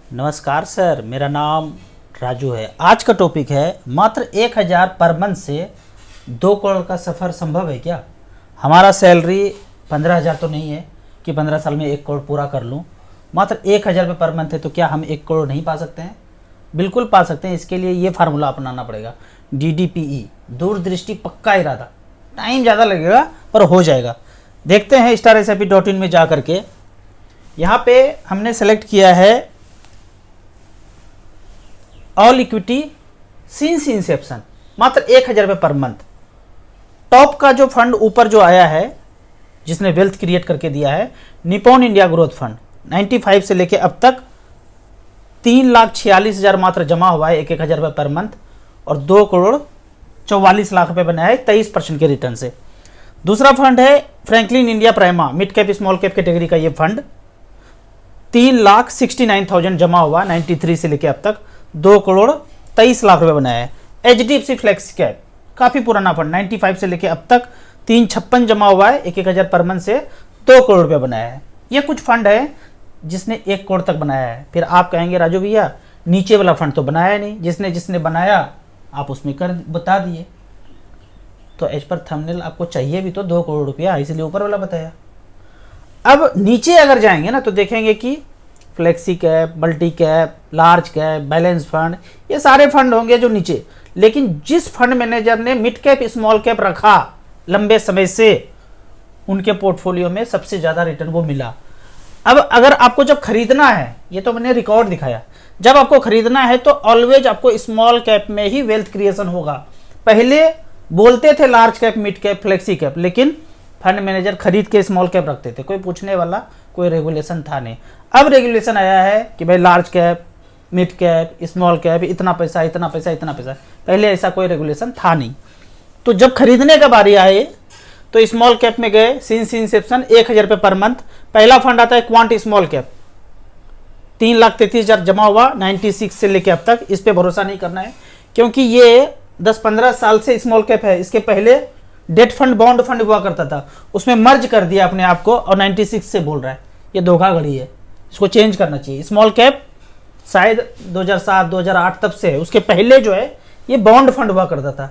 नमस्कार सर, मेरा नाम राजू है। आज का टॉपिक है मात्र 1000 पर मंथ से 2 करोड़ का सफ़र संभव है क्या। हमारा सैलरी 15,000 तो नहीं है कि 15 साल में 1 करोड़ पूरा कर लूँ। मात्र 1000 रुपये पर मंथ है तो क्या हम 1 करोड़ नहीं पा सकते हैं? बिल्कुल पा सकते हैं। इसके लिए ये फार्मूला अपनाना पड़ेगा, DDPE, दूरदृष्टि पक्का इरादा। टाइम ज़्यादा लगेगा पर हो जाएगा। देखते हैं StarSIP.in में जा करके। यहाँ पे हमने सेलेक्ट किया है ऑल इक्विटी सिंस इंसेप्शन, मात्र 1000 रुपये पर मंथ। टॉप का जो फंड ऊपर जो आया है, जिसने वेल्थ क्रिएट करके दिया है, निपॉन इंडिया ग्रोथ फंड, 95 से लेके अब तक 3,46,000 मात्र जमा हुआ है 1,000 रुपये पर मंथ, और 2 करोड़ 44 लाख रुपए बनाया है 23% के रिटर्न से। दूसरा फंड है Franklin India prima, mid cap small cap category का ये फंड, 3,69,000 जमा हुआ 93 से लेके अब तक, 2 करोड़ 23 लाख रुपए बनाया है। HDFC फ्लेक्स कैप, काफ़ी पुराना फंड, 95 से लेके अब तक 356 जमा हुआ है 1,000 पर मंथ से, 2 करोड़ रुपए बनाया है। ये कुछ फंड है जिसने 1 करोड़ तक बनाया है। फिर आप कहेंगे राजू भैया नीचे वाला फंड तो बनाया नहीं, जिसने जिसने बनाया आप उसमें कर बता दिए। तो एज पर थंबनेल आपको चाहिए भी तो 2 करोड़ रुपया, इसलिए ऊपर वाला बताया। अब नीचे अगर जाएंगे ना तो देखेंगे कि flexi cap, multi cap, large cap, balance fund, ये सारे फंड होंगे जो नीचे। लेकिन जिस फंड मैनेजर ने मिड कैप स्मॉल कैप रखा लंबे समय से, उनके पोर्टफोलियो में सबसे ज़्यादा रिटर्न वो मिला। अब अगर आपको जब खरीदना है, ये तो मैंने रिकॉर्ड दिखाया, जब आपको खरीदना है तो ऑलवेज आपको स्मॉल कैप में ही वेल्थ क्रिएशन होगा। पहले बोलते थे large cap, mid cap, flexi cap, लेकिन फंड मैनेजर खरीद के स्मॉल कैप रखते थे, कोई पूछने वाला, कोई रेगुलेशन था नहीं। अब रेगुलेशन आया है कि भाई large cap, mid cap, small cap, इतना पैसा, इतना पैसा, इतना पैसा। पहले ऐसा कोई रेगुलेशन था नहीं। तो जब खरीदने का बारी आए तो स्मॉल कैप में गए, सिंस इंसेप्शन 1000 रुपये पर मंथ। पहला फंड आता है क्वांट स्मॉल कैप, 3,33,000 जमा हुआ 96 से लेके अब तक। इस पे भरोसा नहीं करना है क्योंकि ये 10-15 साल से स्मॉल कैप है। इसके पहले डेट फंड, बॉन्ड फंड हुआ करता था, उसमें मर्ज कर दिया अपने आप को और 96 से बोल रहा है। ये धोखाधड़ी है, इसको चेंज करना चाहिए। स्मॉल कैप शायद 2007-2008 तब से है, उसके पहले जो है ये बॉन्ड फंड हुआ करता था,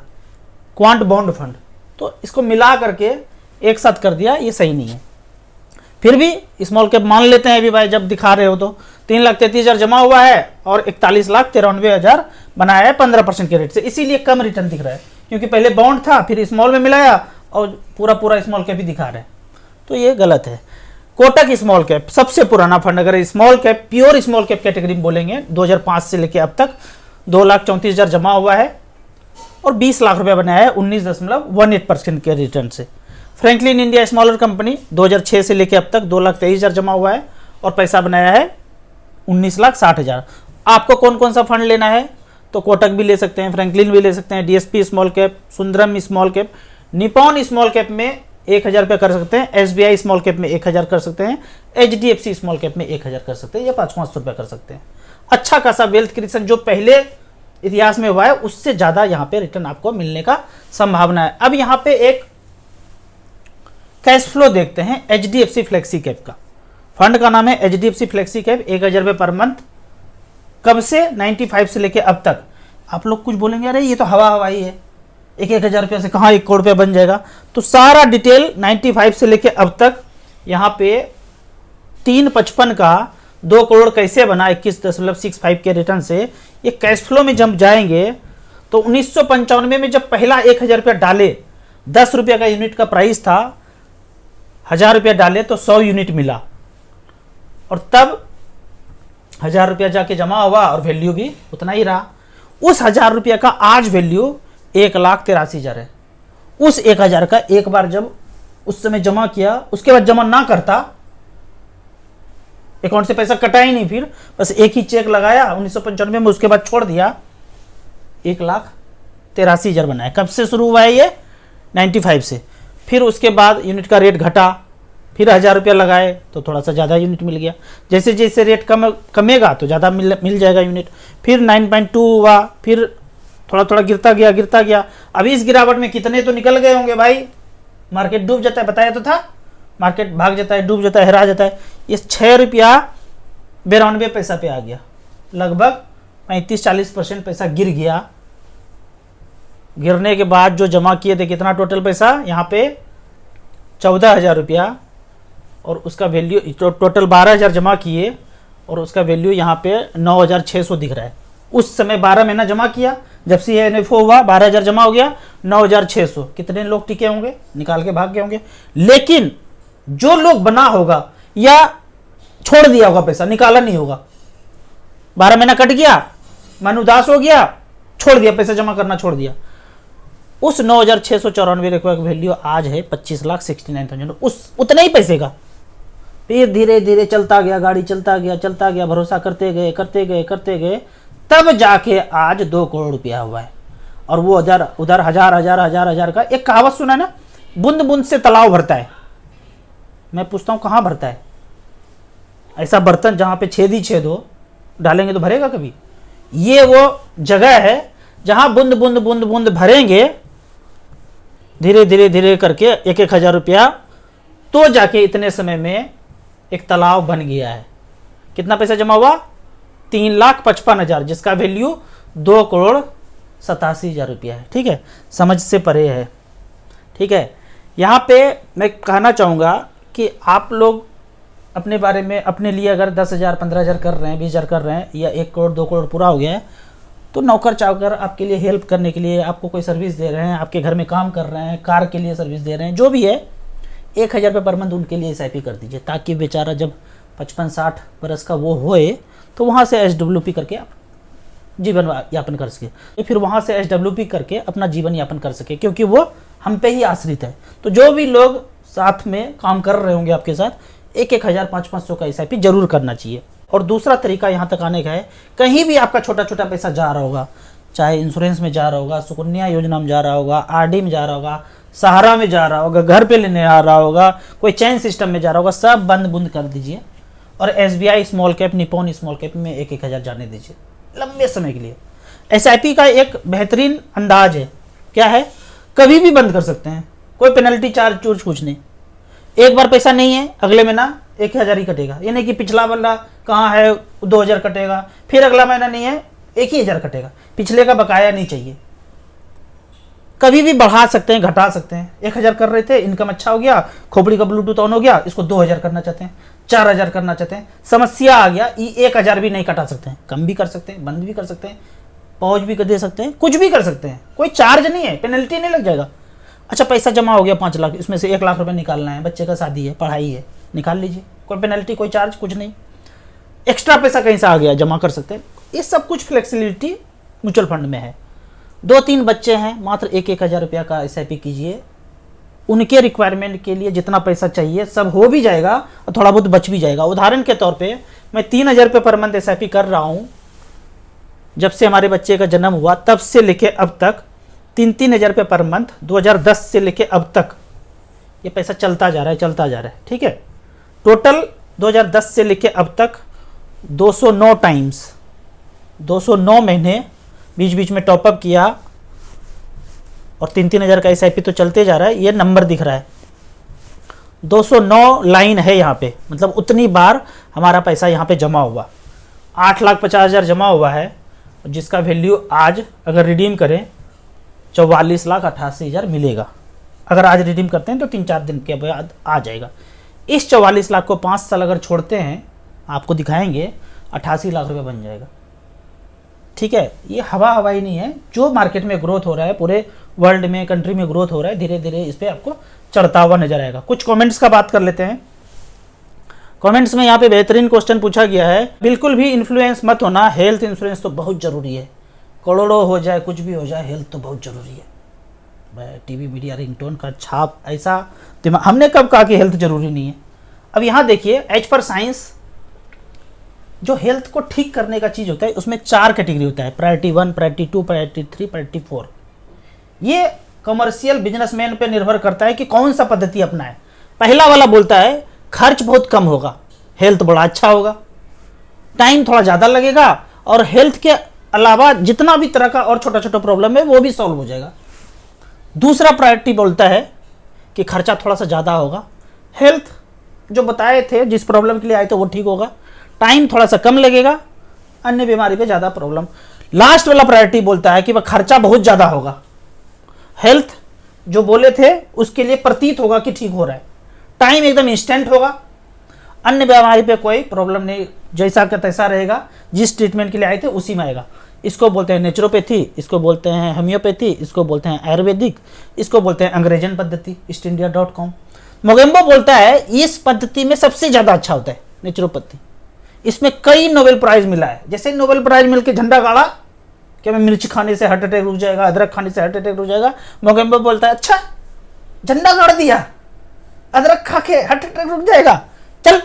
क्वांट बॉन्ड फंड। तो इसको मिला करके एक साथ कर दिया, ये सही नहीं है। फिर भी स्मॉल कैप मान लेते हैं भी भाई, जब दिखा रहे हो तो 3,33,000 जमा हुआ है और 41,93,000 बनाया है 15% के रेट से, इसीलिए कम रिटर्न दिख रहा है। क्योंकि पहले बॉन्ड था, फिर स्मॉल में मिलाया और पूरा स्मॉल कैप ही दिखा रहे हैं, तो ये गलत है। कोटक स्मॉल कैप सबसे पुराना फंड, अगर small cap, pure small cap category में बोलेंगे, 2005 से लेके अब तक 2,34,000 जमा हुआ है और 20 लाख रुपया बनाया है 19.18% के रिटर्न से। फ्रैंकलिन इंडिया स्मॉलर कंपनी 2006 से लेके अब तक 2,23,000 जमा हुआ है और पैसा बनाया है 19,60,000। आपको कौन कौन सा फंड लेना है तो कोटक भी ले सकते हैं, फ्रैंकलिन भी ले सकते हैं, DSP small cap, Sundaram small cap, Nippon small cap में 1,000 रुपये कर सकते हैं, SBI स्मॉल कैप में 1,000 कर सकते हैं, HDFC स्मॉल कैप में 1,000 कर सकते हैं, या 500 रुपये कर सकते हैं। अच्छा खासा वेल्थ क्रिएशन जो पहले इतिहास में हुआ है उससे ज़्यादा यहाँ पे रिटर्न आपको मिलने का संभावना है। अब यहाँ पे एक कैश फ्लो देखते हैं HDFC फ्लेक्सी कैप का। फंड का नाम है HDFC फ्लेक्सी कैप, 1,000 रुपये पर मंथ। कब से? 95 से लेके अब तक। आप लोग कुछ बोलेंगे अरे ये तो हवा हवाई है, 1,000 रुपये से कहाँ 1 करोड़ रुपया बन जाएगा। तो सारा डिटेल 95 से लेके अब तक यहाँ पे 355 का 2 करोड़ कैसे बना 21.65 के रिटर्न से, ये कैश फ्लो में जब जाएंगे तो 1995 में जब पहला 1,000 रुपया डाले, 10 रुपये का यूनिट का प्राइस था, 1,000 रुपया डाले तो 100 यूनिट मिला, और तब 1,000 रुपया जाके जमा हुआ और वैल्यू भी उतना ही रहा। उस 1,000 रुपया का आज वैल्यू 1,83,000 है। उस 1,000 का एक बार जब उस समय जमा किया, उसके बाद जमा ना करता, अकाउंट से पैसा कटा ही नहीं, फिर बस एक ही चेक लगाया 1995 में, उसके बाद छोड़ दिया, 1,83,000 बनाया। कब से शुरू हुआ है ये? 95 से। फिर उसके बाद यूनिट का रेट घटा, फिर 1,000 रुपया लगाए तो थोड़ा सा ज़्यादा यूनिट मिल गया। जैसे जैसे रेट कमेगा तो ज़्यादा मिल जाएगा यूनिट। फिर 9.2 हुआ, फिर थोड़ा थोड़ा गिरता गया। अभी इस गिरावट में कितने तो निकल गए होंगे भाई, मार्केट डूब जाता है, बताया तो था, मार्केट भाग जाता है, डूब जाता है, हरा जाता है। ये 6 रुपया 92 पैसा पे आ गया। लगभग 35-40% पैसा गिर गया। गिरने के बाद जो जमा किए थे कितना टोटल पैसा, यहाँ पे 14,000 रुपया, और उसका वैल्यू टोटल 12,000 जमा किए और उसका वैल्यू यहाँ पे 9,600 दिख रहा है। उस समय 12 महीना जमा किया, जब से NFO हुआ 12,000 जमा हो गया, 9,600। कितने लोग टिके होंगे, निकाल के भाग गए होंगे। लेकिन जो लोग बना होगा या छोड़ दिया होगा पैसा, निकाला नहीं होगा, 12 महीना कट गया, मन उदास हो गया, छोड़ दिया, पैसा जमा करना छोड़ दिया, उस 9,694 रुपये का वैल्यू आज है 25,69,000, उस उतने ही पैसे का। फिर धीरे धीरे चलता गया, गाड़ी चलता गया, भरोसा करते गए, तब जाके आज 2 करोड़ रुपया हुआ है। और वो उधर हजार का एक कहावत सुना है ना, बूंद बूंद से तालाब भरता है। मैं पूछता हूँ कहाँ भरता है? ऐसा बर्तन जहाँ पे छेद ही छेद हो, डालेंगे तो भरेगा कभी? ये वो जगह है जहाँ बूंद बूंद बूंद बूंद भरेंगे, धीरे करके 1,000 रुपया, तो जाके इतने समय में एक तालाब बन गया है। कितना पैसा जमा हुआ? 3,55,000, जिसका वैल्यू 2,87,000 रुपया है। ठीक है, समझ से परे है। ठीक है, यहाँ पे मैं कहना चाहूँगा कि आप लोग अपने बारे में, अपने लिए अगर 10,000 15,000 कर रहे हैं, 20,000 कर रहे हैं, या 1 करोड़ 2 करोड़ पूरा हो गया है, तो नौकर चाकर आपके लिए हेल्प करने के लिए, आपको कोई सर्विस दे रहे हैं, आपके घर में काम कर रहे हैं, कार के लिए सर्विस दे रहे हैं, जो भी है, 1,000 रुपये पर मंथ उनके लिए SIP कर दीजिए, ताकि बेचारा जब 55-60 बरस का वो होए तो वहाँ से SWP करके आप जीवन यापन कर सके, फिर वहाँ से SWP करके अपना जीवन यापन कर सके, क्योंकि वो हम पे ही आश्रित है। तो जो भी लोग साथ में काम कर रहे होंगे आपके साथ, 1,000 500 का SIP जरूर करना चाहिए। और दूसरा तरीका यहाँ तक आने का है, कहीं भी आपका छोटा छोटा पैसा जा रहा होगा, चाहे इंश्योरेंस में जा रहा होगा, सुकन्या योजना में जा रहा होगा, RD में जा रहा होगा, सहारा में जा रहा होगा, घर पे लेने आ रहा होगा, कोई चैन सिस्टम में जा रहा होगा, सब बंद बुंद कर दीजिए और SBI small cap, Nippon small cap में 1,000 जाने दीजिए लंबे समय के लिए। SIP का एक बेहतरीन अंदाज है, क्या है, कभी भी बंद कर सकते हैं, कोई पेनल्टी चार्ज कुछ नहीं। एक बार पैसा नहीं है, अगले महीना 1,000 ही कटेगा, ये नहीं कि पिछला वाला कहाँ है 2,000 कटेगा, फिर अगला महीना नहीं है 1,000 कटेगा, पिछले का बकाया नहीं चाहिए। कभी भी बढ़ा सकते हैं, घटा सकते हैं। 1,000 कर रहे थे, इनकम अच्छा हो गया, खोपड़ी का ब्लूटूथ ऑन हो गया, इसको 2,000 करना चाहते हैं, 4,000 करना चाहते हैं, समस्या आ गया, 1,000 भी नहीं कटा सकते हैं, कम भी कर सकते हैं, बंद भी कर सकते हैं, पॉज भी कर दे सकते हैं, कुछ भी कर सकते हैं, कोई चार्ज नहीं है, पेनल्टी नहीं लग जाएगा। अच्छा, पैसा जमा हो गया 5 लाख, इसमें से 1 लाख रुपए निकालना है, बच्चे का शादी है, पढ़ाई है, निकाल लीजिए, कोई पेनल्टी, कोई चार्ज, कुछ नहीं। एक्स्ट्रा पैसा कहीं से आ गया, जमा कर सकते हैं। ये सब कुछ फ्लेक्सिबिलिटी म्यूचुअल फंड में है। 2-3 बच्चे हैं, मात्र 1,000 रुपया का SIP कीजिए, उनके रिक्वायरमेंट के लिए जितना पैसा चाहिए सब हो भी जाएगा और थोड़ा बहुत बच भी जाएगा। उदाहरण के तौर पे मैं 3,000 रुपये पर मंथ SIP कर रहा हूँ, जब से हमारे बच्चे का जन्म हुआ तब से लेके अब तक 3,000 रुपये पर मंथ, 2010 से लेके अब तक ये पैसा चलता जा रहा है। ठीक है, टोटल 2010 से लेके अब तक 209 टाइम्स, 209 महीने बीच बीच में टॉपअप किया और 3,000 का SIP तो चलते जा रहा है। ये नंबर दिख रहा है, 209 लाइन है यहाँ पे, मतलब उतनी बार हमारा पैसा यहाँ पे जमा हुआ। 8,50,000 जमा हुआ है, जिसका वैल्यू आज अगर रिडीम करें 44,88,000 मिलेगा। अगर आज रिडीम करते हैं तो 3-4 दिन के बाद आ जाएगा। इस 44 लाख को 5 साल अगर छोड़ते हैं, आपको दिखाएंगे 88 लाख रुपए बन जाएगा। ठीक है, ये हवा ही नहीं है, जो मार्केट में ग्रोथ हो रहा है, पूरे वर्ल्ड में, कंट्री में ग्रोथ हो रहा है, धीरे धीरे इस पर आपको चढ़ता हुआ नजर आएगा। कुछ कमेंट्स का बात कर लेते हैं। कमेंट्स में यहाँ पे बेहतरीन क्वेश्चन पूछा गया है, बिल्कुल भी इन्फ्लुएंस मत होना, हेल्थ इंश्योरेंस तो बहुत जरूरी है, करोड़ों हो जाए कुछ भी हो जाए, हेल्थ तो बहुत जरूरी है। टीवी मीडिया रिंगटोन का छाप ऐसा दिमाग, हमने कब कहा कि हेल्थ जरूरी नहीं है? अब यहाँ देखिए, एज पर साइंस जो हेल्थ को ठीक करने का चीज होता है, उसमें 4 कैटेगरी होता है, प्रायोरिटी 1, प्रायोरिटी 2, प्रायोरिटी 3, प्रायोरिटी 4। ये कमर्शियल बिजनेसमैन पे निर्भर करता है कि कौन सा पद्धति अपनाए। पहला वाला बोलता है खर्च बहुत कम होगा, हेल्थ बड़ा अच्छा होगा, टाइम थोड़ा ज़्यादा लगेगा और हेल्थ के अलावा जितना भी तरह का और छोटा छोटा प्रॉब्लम है वो भी सॉल्व हो जाएगा। दूसरा प्रायोरिटी बोलता है कि खर्चा थोड़ा सा ज़्यादा होगा, हेल्थ जो बताए थे जिस प्रॉब्लम के लिए आए थे वो ठीक होगा, टाइम थोड़ा सा कम लगेगा, अन्य बीमारी पे ज़्यादा प्रॉब्लम। लास्ट वाला प्रायोरिटी बोलता है कि वह खर्चा बहुत ज़्यादा होगा, हेल्थ जो बोले थे उसके लिए प्रतीत होगा कि ठीक हो रहा है, टाइम एकदम इंस्टेंट होगा, अन्य बीमारी पे कोई प्रॉब्लम नहीं, जैसा का तैसा रहेगा, जिस ट्रीटमेंट के लिए आए थे उसी में आएगा। इसको बोलते हैं नेचुरोपैथी, इसको बोलते हैं होम्योपैथी, इसको बोलते हैं आयुर्वेदिक, इसको बोलते हैं अंग्रेजन पद्धति। ईस्टइंडिया.com मोगेम्बो बोलता है इस पद्धति में सबसे ज़्यादा अच्छा होता है नेचुरोपैथी, इसमें कई नोबेल प्राइज मिला है। जैसे नोबेल प्राइज मिलकर झंडा गाड़ा कि हमें मिर्च खाने से हार्ट अटैक रुक जाएगा, अदरक खाने से हार्ट अटैक रुक जाएगा, मोगेम्बो बोलता है अच्छा झंडा गाड़ दिया, अदरक खा के हार्ट अटैक रुक जाएगा, चल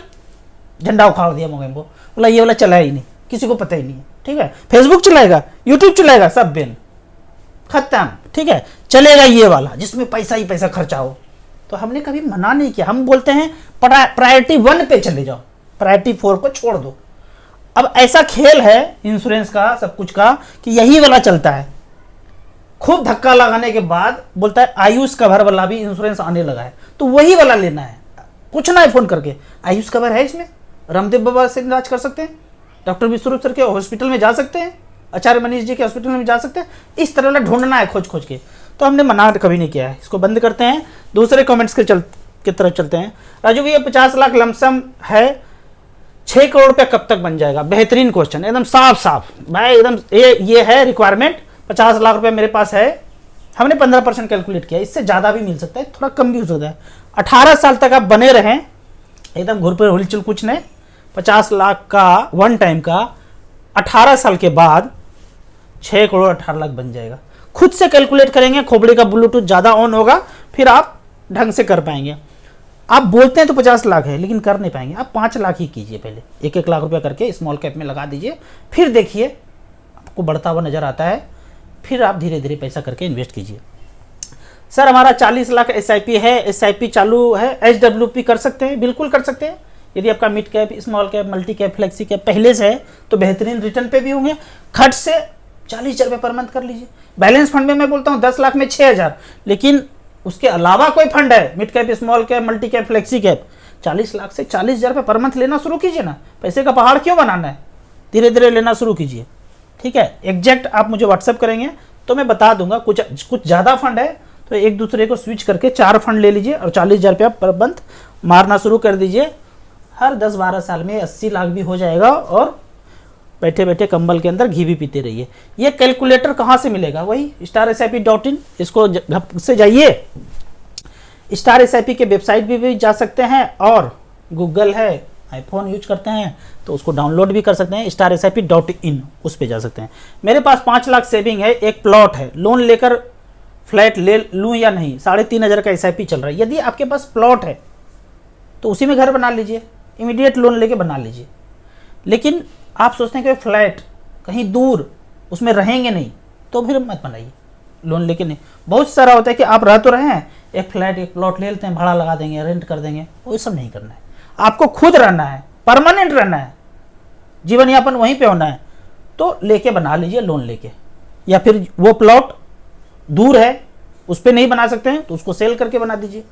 झंडा उखाड़ दिया मोगेम्बो। बोला ये वाला चला ही नहीं, किसी को पता ही नहीं है, ठीक है। फेसबुक चलाएगा, यूट्यूब चलाएगा, सब बेन खत्म, ठीक है। चलेगा ये वाला जिसमें पैसा ही पैसा खर्चा हो। तो हमने कभी मना नहीं किया, हम बोलते हैं प्रायोरिटी 1 पे चले जाओ, प्रायोरिटी 4 को छोड़ दो। अब ऐसा खेल है इंश्योरेंस का, सब कुछ का, कि यही वाला चलता है। खूब धक्का लगाने के बाद बोलता है आयुष कवर वाला भी इंश्योरेंस आने लगा है, तो वही वाला लेना है। पूछना है फोन करके, आयुष कवर है इसमें, रामदेव बाबा से इलाज कर सकते हैं, डॉक्टर विश्वरूप सर के हॉस्पिटल में जा सकते हैं, आचार्य मनीष जी के हॉस्पिटल में जा सकते हैं। इस तरह ढूंढना है खोज खोज के, तो हमने मना कभी नहीं किया है। इसको बंद करते हैं, दूसरे कमेंट्स की तरफ चलते हैं। राजू भैया 50 लाख लमसम है, 6 करोड़ रुपया कब तक बन जाएगा? बेहतरीन क्वेश्चन, एकदम साफ साफ भाई, एकदम ये है रिक्वायरमेंट। 50 लाख रुपया मेरे पास है, हमने 15% कैलकुलेट किया, इससे ज़्यादा भी मिल सकता है, थोड़ा कम भी हो सकता है। 18 साल तक आप बने रहें, एकदम घुर पर हिलचुल कुछ नहीं। 50 लाख का वन टाइम का 18 साल के बाद 6 करोड़ 18 लाख बन जाएगा। खुद से कैलकुलेट करेंगे, खोपड़ी का ब्लूटूथ ज़्यादा ऑन होगा, फिर आप ढंग से कर पाएंगे। आप बोलते हैं तो 50 लाख है, लेकिन कर नहीं पाएंगे। आप 5 लाख ही कीजिए, पहले 1-1 लाख रुपया करके स्मॉल कैप में लगा दीजिए, फिर देखिए आपको बढ़ता हुआ नज़र आता है, फिर आप धीरे धीरे पैसा करके इन्वेस्ट कीजिए। सर हमारा 40 लाख SIP है, SIP चालू है, HWP कर सकते हैं? बिल्कुल कर सकते हैं। यदि आपका mid cap, small cap, multi cap, flexi cap पहले से है तो बेहतरीन रिटर्न पे भी होंगे। खर्च से 40 रुपये पर मंथ कर लीजिए। बैलेंस फंड में मैं बोलता हूँ 10 लाख में 6,000, लेकिन उसके अलावा कोई फंड है mid cap, small cap, multi cap, flexi cap, 40 lakh से 40,000 रुपये पर मंथ लेना शुरू कीजिए ना। पैसे का पहाड़ क्यों बनाना है, धीरे धीरे लेना शुरू कीजिए, ठीक है। एग्जैक्ट आप मुझे व्हाट्सअप करेंगे तो मैं बता दूंगा। कुछ ज़्यादा फंड है तो एक दूसरे को स्विच करके 4 फंड ले लीजिए और 40,000 रुपया पर मंथ मारना शुरू कर दीजिए। हर 10-12 साल में 80 लाख भी हो जाएगा और बैठे बैठे कंबल के अंदर घी भी पीते रहिए। ये कैलकुलेटर कहाँ से मिलेगा? वही StarSIP.in, इसको से जाइए। स्टार SIP के वेबसाइट भी जा सकते हैं, और गूगल है, आईफोन यूज करते हैं तो उसको डाउनलोड भी कर सकते हैं, StarSIP.in उस पर जा सकते हैं। मेरे पास 5 लाख सेविंग है, एक प्लॉट है, लोन लेकर फ्लैट ले लूँ या नहीं? 3,500 का SIP चल रहा है। यदि आपके पास प्लॉट है तो उसी में घर बना लीजिए, इमीडिएट लोन लेके बना लीजिए। लेकिन आप सोचते हैं कि फ्लैट कहीं दूर उसमें रहेंगे नहीं, तो फिर मत बनाइए, लोन लेके नहीं। बहुत सारा होता है कि आप रह तो रहे हैं, एक फ्लैट एक प्लॉट ले लेते हैं, भाड़ा लगा देंगे, रेंट कर देंगे, वो सब नहीं करना है। आपको खुद रहना है, परमानेंट रहना है, जीवन यापन वहीं पे होना है, तो लेके बना लीजिए लोन लेके। या फिर वो प्लॉट दूर है, उस पर नहीं बना सकते हैं तो उसको सेल करके बना दीजिए,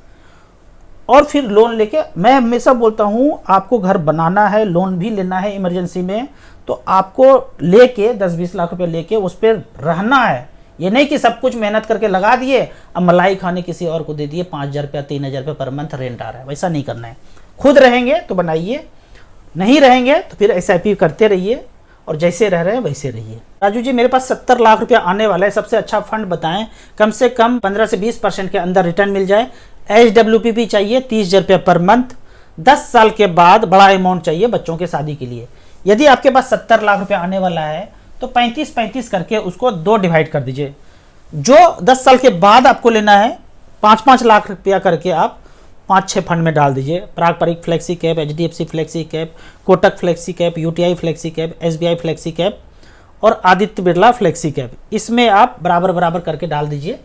और फिर लोन लेके। मैं हमेशा बोलता हूँ आपको घर बनाना है, लोन भी लेना है इमरजेंसी में, तो आपको लेके 10-20 लाख रुपए लेके उस पर रहना है। ये नहीं कि सब कुछ मेहनत करके लगा दिए, अब मलाई खाने किसी और को दे दिए, 5,000 रुपया 3,000 रुपये पर मंथ रेंट आ रहा है, वैसा नहीं करना है। खुद रहेंगे तो बनाइए, नहीं रहेंगे तो फिर SIP करते रहिए, और जैसे रह रहे हैं वैसे रहिए। राजू जी मेरे पास 70 लाख रुपया आने वाला है, सबसे अच्छा फंड बताएं, कम से कम 15 से 20% के अंदर रिटर्न मिल जाए। HWP भी चाहिए 30,000 रुपये पर मंथ, 10 साल के बाद बड़ा अमाउंट चाहिए बच्चों के शादी के लिए। यदि आपके पास 70 लाख रुपया आने वाला है तो 35-35 करके उसको 2 डिवाइड कर दीजिए। जो 10 साल के बाद आपको लेना है 5-5 लाख रुपया करके आप 5-6 फंड में डाल दीजिए। पारंपरिक flexi cap, HDFC flexi cap, Kotak flexi cap, UTI flexi cap, SBI flexi cap और आदित्य बिरला फ्लेक्सी कैप, इसमें आप बराबर बराबर करके डाल दीजिए।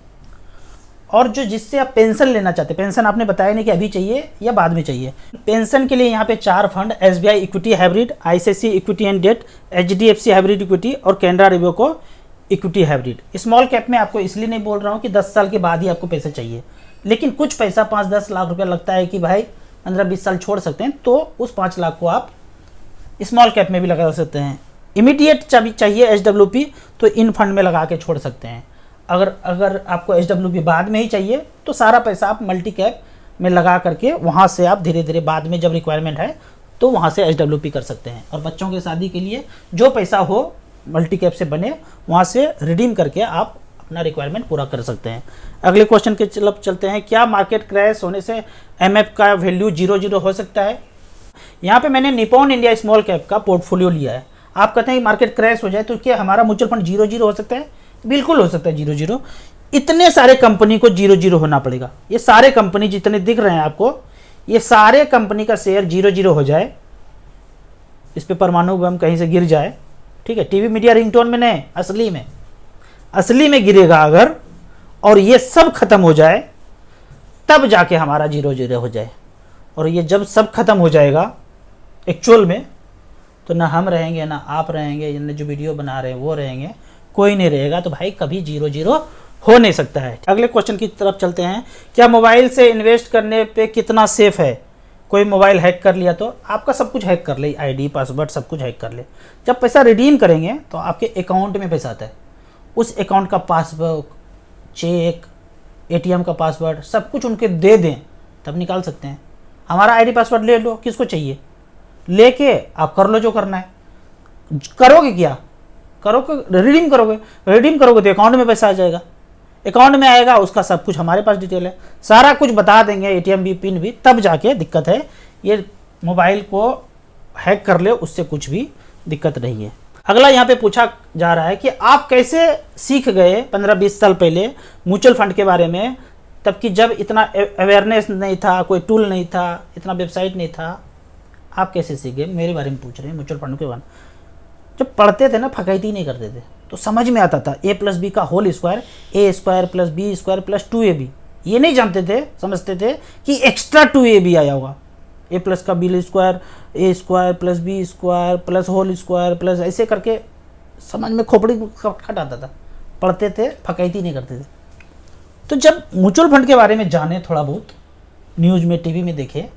और जो जिससे आप पेंशन लेना चाहते हैं, पेंशन आपने बताया नहीं कि अभी चाहिए या बाद में चाहिए, पेंशन के लिए यहाँ पे 4 fund, SBI equity hybrid, ICICI equity and debt, HDFC hybrid equity और Canara Robeco equity hybrid. Small cap में आपको इसलिए नहीं बोल रहा हूँ कि 10 साल के बाद ही आपको पैसा चाहिए, लेकिन कुछ पैसा 5-10 लाख रुपया लगता है कि भाई 15-20 साल छोड़ सकते हैं, तो उस 5 लाख को आप स्मॉल कैप में भी लगा सकते हैं। इमीडिएट चाहिए HWP तो इन फंड में लगा के छोड़ सकते हैं। अगर आपको HWP बाद में ही चाहिए तो सारा पैसा आप मल्टी कैप में लगा करके वहाँ से आप धीरे धीरे बाद में जब रिक्वायरमेंट है तो वहाँ से HWP कर सकते हैं। और बच्चों के शादी के लिए जो पैसा हो मल्टी कैप से बने वहाँ से रिडीम करके आप अपना रिक्वायरमेंट पूरा कर सकते हैं। अगले क्वेश्चन के तरफ चलते हैं। क्या मार्केट क्रैश होने से MF का वैल्यू 0 हो सकता है? यहाँ पे मैंने निपॉन इंडिया स्मॉल कैप का पोर्टफोलियो लिया है। आप कहते हैं कि मार्केट क्रैश हो जाए तो क्या हमारा म्यूचुअल फंड 0 हो सकता है? बिल्कुल हो सकता है 0। इतने सारे कंपनी को 0 होना पड़ेगा। ये सारे कंपनी जितने दिख रहे हैं आपको, ये सारे कंपनी का शेयर 0 हो जाए, इस पे परमाणु बम कहीं से गिर जाए, ठीक है, टीवी मीडिया रिंगटोन में नहीं, असली में गिरेगा अगर, और ये सब खत्म हो जाए तब जाके हमारा 0 हो जाए। और ये जब सब खत्म हो जाएगा एक्चुअल में, तो ना हम रहेंगे ना आप रहेंगे, ना जो वीडियो बना रहे हैं वो रहेंगे, कोई नहीं रहेगा। तो भाई कभी 0 हो नहीं सकता है। अगले क्वेश्चन की तरफ चलते हैं। क्या मोबाइल से इन्वेस्ट करने पे कितना सेफ है? कोई मोबाइल हैक कर लिया तो आपका सब कुछ हैक कर ले, ID पासवर्ड सब कुछ हैक कर ले। जब पैसा रिडीम करेंगे तो आपके अकाउंट में पैसा आता है, उस अकाउंट का पासबुक, चेक, ATM का पासवर्ड सब कुछ उनके दे दें तब निकाल सकते हैं। हमारा ID पासवर्ड ले लो, किसको चाहिए, लेके आप कर लो जो करना है। करोगे क्या, करोगे रिडीम करोगे तो अकाउंट में पैसा आ जाएगा, अकाउंट में आएगा, उसका सब कुछ हमारे पास डिटेल है, सारा कुछ बता देंगे, ATM भी पिन भी, तब जाके दिक्कत है। ये मोबाइल को हैक कर ले उससे कुछ भी दिक्कत नहीं है। अगला यहाँ पे पूछा जा रहा है कि आप कैसे सीख गए 15-20 साल पहले म्यूचुअल फंड के बारे में, तब कि जब इतना अवेयरनेस नहीं था, कोई टूल नहीं था, इतना वेबसाइट नहीं था, आप कैसे सीख गए? मेरे बारे में पूछ रहे हैं, म्यूचुअल फंड के बारे में। जब पढ़ते थे ना, फकैती नहीं करते थे तो समझ में आता था A+B का whole square, A² + B² + 2AB। ये नहीं जानते थे, समझते थे कि एक्स्ट्रा 2AB आया होगा, A+ का B² A² + B² + whole square plus ऐसे करके समझ में खोपड़ी खट आता था। पढ़ते थे, फकैती नहीं करते थे। तो जब म्यूचुअल फंड के बारे में जाने, थोड़ा बहुत न्यूज़ में, टीवी में देखे,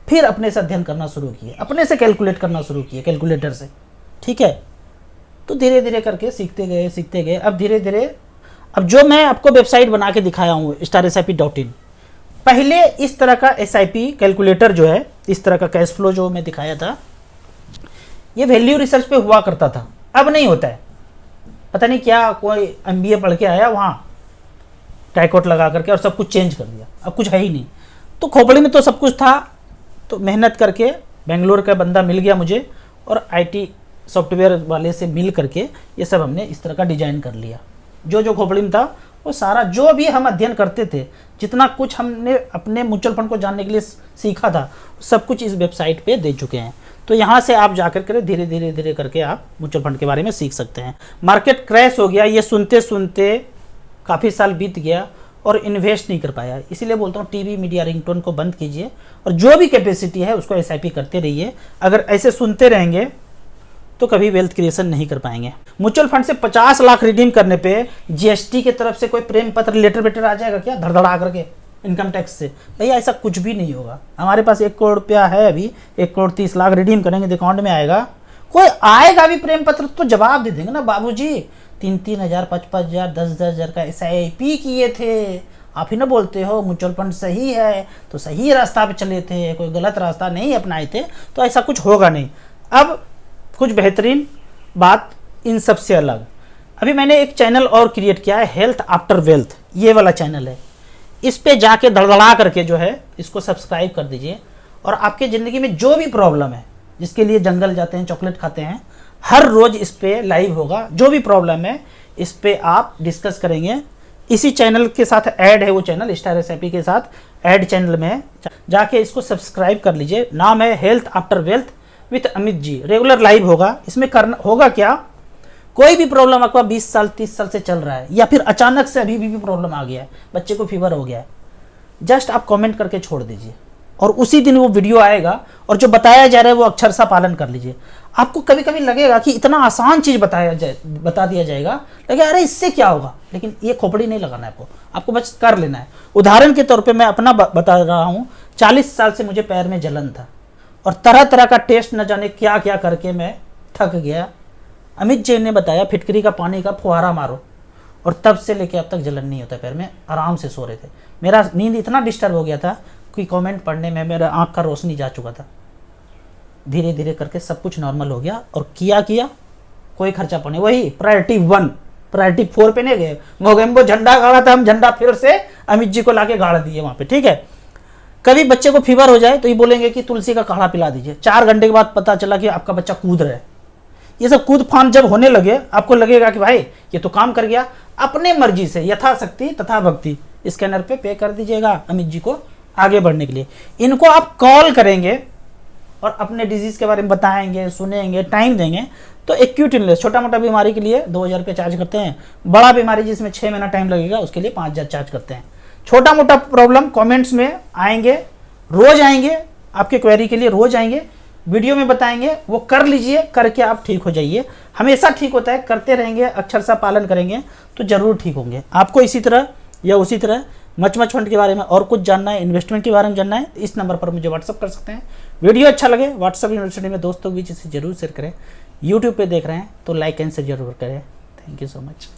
फिर अपने से अध्ययन करना शुरू किए, अपने से कैलकुलेट करना शुरू किए कैलकुलेटर से, ठीक है। तो धीरे धीरे करके सीखते गए। अब धीरे धीरे, अब जो मैं आपको वेबसाइट बना के दिखाया हूँ starsip.in, पहले इस तरह का SIP कैलकुलेटर जो है, इस तरह का कैश फ्लो जो मैं दिखाया था, ये वैल्यू रिसर्च पे हुआ करता था, अब नहीं होता है। पता नहीं क्या कोई MBA पढ़ के आया वहाँ टाइकोट लगा करके और सब कुछ चेंज कर दिया, अब कुछ है ही नहीं। तो खोपड़ी में तो सब कुछ था, तो मेहनत करके बेंगलोर का बंदा मिल गया मुझे, और IT सॉफ्टवेयर वाले से मिल करके ये सब हमने इस तरह का डिजाइन कर लिया। जो खोपड़ी में था वो सारा, जो भी हम अध्ययन करते थे, जितना कुछ हमने अपने म्यूचुअल फंड को जानने के लिए सीखा था, सब कुछ इस वेबसाइट पे दे चुके हैं। तो यहाँ से आप जाकर के धीरे करके आप म्यूचुअल फंड के बारे में सीख सकते हैं। मार्केट क्रैश हो गया, ये सुनते सुनते काफ़ी साल बीत गया और इन्वेस्ट नहीं कर पाया। इसीलिए बोलता हूँ टीवी मीडिया रिंगटोन को बंद कीजिए और जो भी कैपेसिटी है उसको SIP करते रहिए। अगर ऐसे सुनते रहेंगे तो कभी वेल्थ क्रिएशन नहीं कर पाएंगे। म्यूचुअल फंड से 50 लाख रिडीम करने पे GST की तरफ से कोई प्रेम पत्र लेटर वेटर आ जाएगा क्या, धड़धड़ा करके इनकम टैक्स से? भैया ऐसा कुछ भी नहीं होगा। हमारे पास 1 करोड़ रुपया है, अभी 1,30,00,000 रिडीम करेंगे तो अकाउंट में आएगा। कोई आएगा भी प्रेम पत्र तो जवाब दे देंगे ना, बाबूजी 3-3 हज़ार 5-5 हज़ार 10-10 हज़ार का SIP किए थे, आप ही ना बोलते हो म्यूचुअल फंड सही है तो सही रास्ता पे चले थे, कोई गलत रास्ता नहीं अपनाए थे, तो ऐसा कुछ होगा नहीं। अब कुछ बेहतरीन बात इन सब से अलग, अभी मैंने एक चैनल और क्रिएट किया है, हेल्थ आफ्टर वेल्थ, ये वाला चैनल है। इस पे जाके धड़धड़ा करके जो है इसको सब्सक्राइब कर दीजिए, और आपके ज़िंदगी में जो भी प्रॉब्लम है, जिसके लिए जंगल जाते हैं, चॉकलेट खाते हैं, हर रोज़ इस पे लाइव होगा। जो भी प्रॉब्लम है इस पे आप डिस्कस करेंगे। इसी चैनल के साथ ऐड है, वो चैनल StarSIP के साथ ऐड चैनल में जाके इसको सब्सक्राइब कर लीजिए। नाम है health after wealth with Amit ji. Regular live होगा। इसमें करना होगा क्या, कोई भी प्रॉब्लम आपका 20 साल 30 साल से चल रहा है, या फिर अचानक से अभी भी प्रॉब्लम आ गया है, बच्चे को फीवर हो गया है, जस्ट आप कमेंट करके छोड़ दीजिए और उसी दिन वो वीडियो आएगा, और जो बताया जा रहा है वो अक्षरशः पालन कर लीजिए। आपको कभी कभी लगेगा कि इतना आसान चीज़ बता दिया जाएगा, लगे अरे इससे क्या होगा, लेकिन ये खोपड़ी नहीं लगाना है आपको बस कर लेना है। उदाहरण के तौर पे मैं अपना बता रहा हूँ, 40 साल से मुझे पैर में जलन था और तरह तरह का टेस्ट न जाने क्या क्या करके मैं थक गया, अमित जी ने बताया फिटकरी का पानी का फुहारा मारो, और तब से लेके अब तक जलन नहीं होता पैर में, आराम से सो रहे थे। मेरा नींद इतना डिस्टर्ब हो गया था कि कमेंट पढ़ने में मेरा आंख का रोशनी जा चुका था। धीरे धीरे करके सब कुछ नॉर्मल हो गया, और किया कोई खर्चा पड़ने, वही प्रायोरिटी 1 प्रायोरिटी 4 पे नहीं गए। मोगेम्बो झंडा गाड़ा था, हम झंडा फिर से अमित जी को लाके गाड़ दिए वहां पे, ठीक है। कभी बच्चे को फीवर हो जाए तो ये बोलेंगे कि तुलसी का काढ़ा पिला दीजिए, 4 घंटे के बाद पता चला कि आपका बच्चा कूद रहा है। ये सब कूद फान जब होने लगे, आपको लगेगा कि भाई ये तो काम कर गया। अपने मर्जी से यथाशक्ति तथा भक्ति स्कैनर पे कर दीजिएगा अमित जी को आगे बढ़ने के लिए। इनको आप कॉल करेंगे और अपने डिजीज के बारे में बताएंगे, सुनेंगे, टाइम देंगे, तो एक्यूट इलनेस छोटा मोटा बीमारी के लिए 2000 रुपये चार्ज करते हैं। बड़ा बीमारी जिसमें 6 महीना टाइम लगेगा उसके लिए 5000 चार्ज करते हैं। छोटा मोटा प्रॉब्लम कमेंट्स में आएंगे, रोज आएंगे, आपके क्वेरी के लिए रोज आएंगे, वीडियो में बताएंगे, वो कर लीजिए, करके आप ठीक हो जाइए। हमेशा ठीक होता है, करते रहेंगे, अक्षरशः पालन करेंगे तो जरूर ठीक होंगे। आपको इसी तरह या उसी तरह मच फंड के बारे में और कुछ जानना है, इन्वेस्टमेंट के बारे में जानना है, इस नंबर पर मुझे व्हाट्सअप कर सकते हैं। वीडियो अच्छा लगे व्हाट्सअप यूनिवर्सिटी में दोस्तों के बीच इसे जरूर शेयर करें। यूट्यूब पे देख रहे हैं तो लाइक एंड शेयर जरूर करें। Thank you so much.